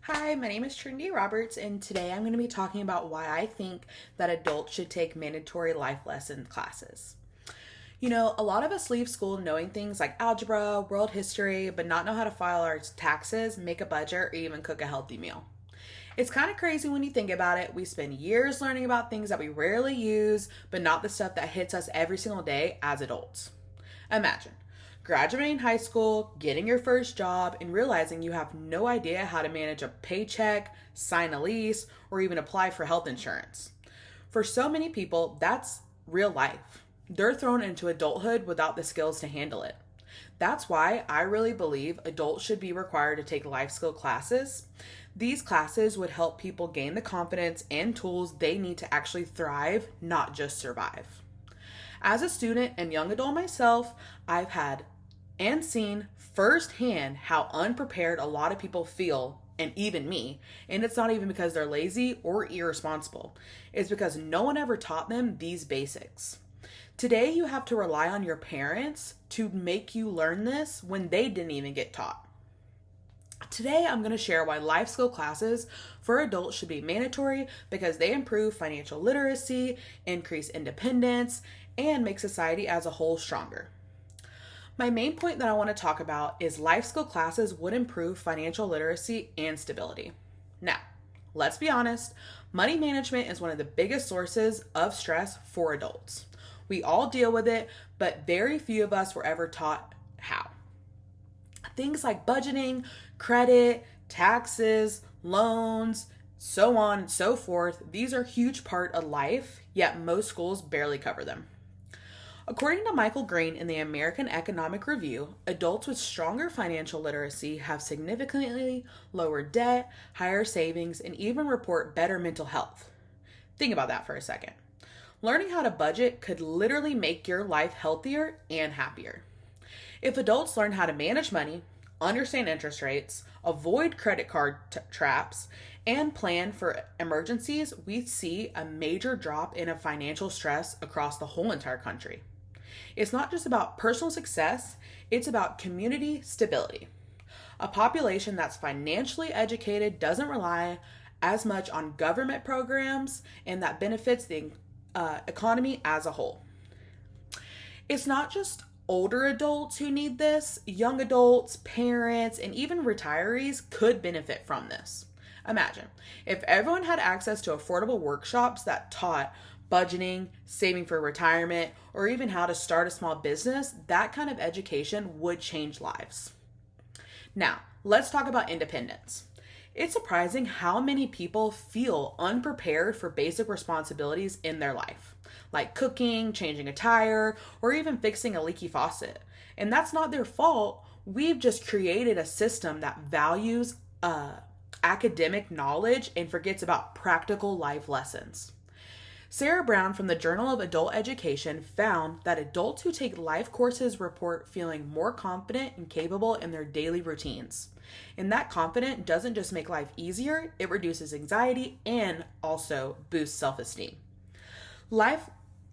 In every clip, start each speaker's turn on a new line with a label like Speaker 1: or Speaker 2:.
Speaker 1: Hi, my name is Trinity Roberts, and today I'm going to be talking about why I think that adults should take mandatory life lesson classes. A lot of us leave school knowing things like algebra, world history, but not know how to file our taxes, make a budget, or even cook a healthy meal. It's kind of crazy when you think about it. We spend years learning about things that we rarely use, but not the stuff that hits us every single day as adults. Imagine graduating high school, getting your first job, and realizing you have no idea how to manage a paycheck, sign a lease, or even apply for health insurance. For so many people, that's real life. They're thrown into adulthood without the skills to handle it. That's why I really believe adults should be required to take life skill classes. These classes would help people gain the confidence and tools they need to actually thrive, not just survive. As a student and young adult myself, I've had and seen firsthand how unprepared a lot of people feel, and even me. And it's not even because they're lazy or irresponsible. It's because no one ever taught them these basics. Today, you have to rely on your parents to make you learn this when they didn't even get taught. Today, I'm going to share why life skill classes for adults should be mandatory because they improve financial literacy, increase independence, and make society as a whole stronger. My main point that I want to talk about is life skill classes would improve financial literacy and stability. Now, let's be honest, money management is one of the biggest sources of stress for adults. We all deal with it, but very few of us were ever taught how. Things like budgeting, credit, taxes, loans, so on and so forth, these are a huge part of life, yet most schools barely cover them. According to Michael Green in the American Economic Review, adults with stronger financial literacy have significantly lower debt, higher savings, and even report better mental health. Think about that for a second. Learning how to budget could literally make your life healthier and happier. If adults learn how to manage money, understand interest rates, avoid credit card traps, and plan for emergencies, we see a major drop in financial stress across the whole entire country. It's not just about personal success, it's about community stability. A population that's financially educated doesn't rely as much on government programs and that benefits the economy as a whole. It's not just older adults who need this, young adults, parents, and even retirees could benefit from this. Imagine if everyone had access to affordable workshops that taught budgeting, saving for retirement, or even how to start a small business, that kind of education would change lives. Now, let's talk about independence. It's surprising how many people feel unprepared for basic responsibilities in their life, like cooking, changing a tire, or even fixing a leaky faucet. And that's not their fault. We've just created a system that values academic knowledge and forgets about practical life lessons. Sarah Brown from the Journal of Adult Education found that adults who take life courses report feeling more confident and capable in their daily routines. And that confidence doesn't just make life easier, it reduces anxiety and also boosts self-esteem. Life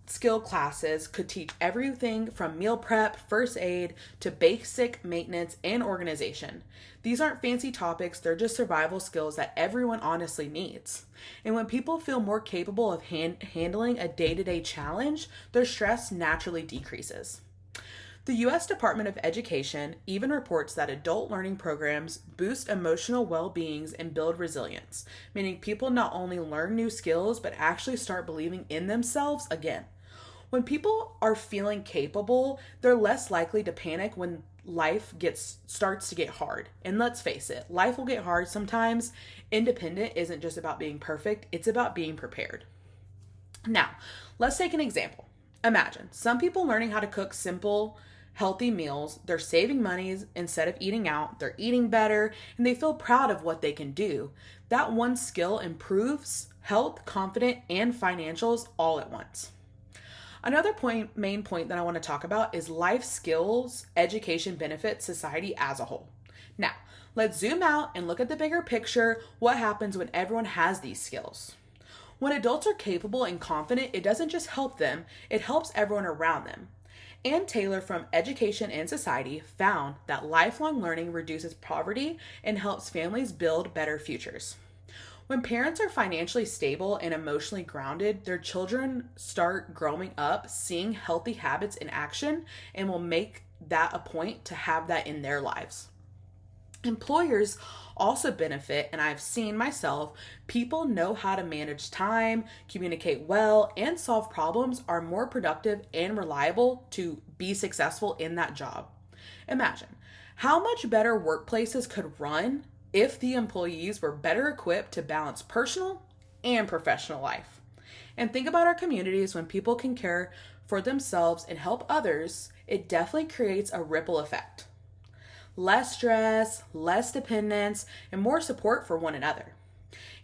Speaker 1: skill classes could teach everything from meal prep, first aid, to basic maintenance and organization. These aren't fancy topics, they're just survival skills that everyone honestly needs. And when people feel more capable of handling a day-to-day challenge, their stress naturally decreases. The U.S. Department of Education even reports that adult learning programs boost emotional well-being and build resilience, meaning people not only learn new skills, but actually start believing in themselves again. When people are feeling capable, they're less likely to panic when life starts to get hard. And let's face it, life will get hard sometimes. Independent isn't just about being perfect, it's about being prepared. Now, let's take an example. Imagine some people learning how to cook simple, healthy meals. They're saving money instead of eating out. They're eating better and they feel proud of what they can do. That one skill improves health, confidence, and financials all at once. Another main point that I want to talk about is life skills education benefits society as a whole. Now, let's zoom out and look at the bigger picture. What happens when everyone has these skills? When adults are capable and confident, it doesn't just help them, it helps everyone around them. Ann Taylor from Education and Society found that lifelong learning reduces poverty and helps families build better futures. When parents are financially stable and emotionally grounded, their children start growing up seeing healthy habits in action and will make that a point to have that in their lives. Employers also benefit, and I've seen myself, people know how to manage time, communicate well, and solve problems are more productive and reliable to be successful in that job. Imagine how much better workplaces could run if the employees were better equipped to balance personal and professional life. And think about our communities when people can care for themselves and help others, it definitely creates a ripple effect. Less stress, less dependence, and more support for one another.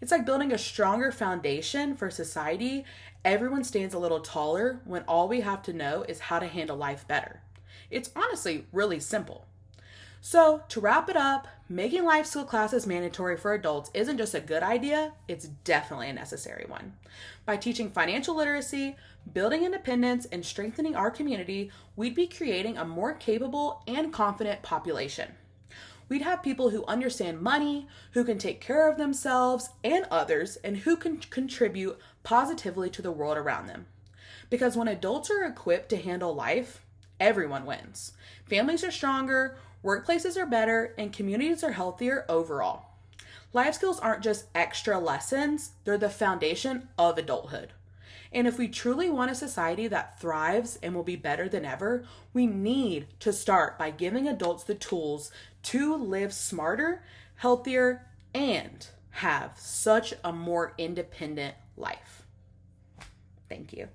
Speaker 1: It's like building a stronger foundation for society. Everyone stands a little taller when all we have to know is how to handle life better. It's honestly really simple. So, to wrap it up, making life skill classes mandatory for adults isn't just a good idea, it's definitely a necessary one. By teaching financial literacy, building independence, and strengthening our community, we'd be creating a more capable and confident population. We'd have people who understand money, who can take care of themselves and others, and who can contribute positively to the world around them. Because when adults are equipped to handle life, everyone wins. Families are stronger, workplaces are better, and communities are healthier overall. Life skills aren't just extra lessons, they're the foundation of adulthood. And if we truly want a society that thrives and will be better than ever, we need to start by giving adults the tools to live smarter, healthier, and have such a more independent life. Thank you.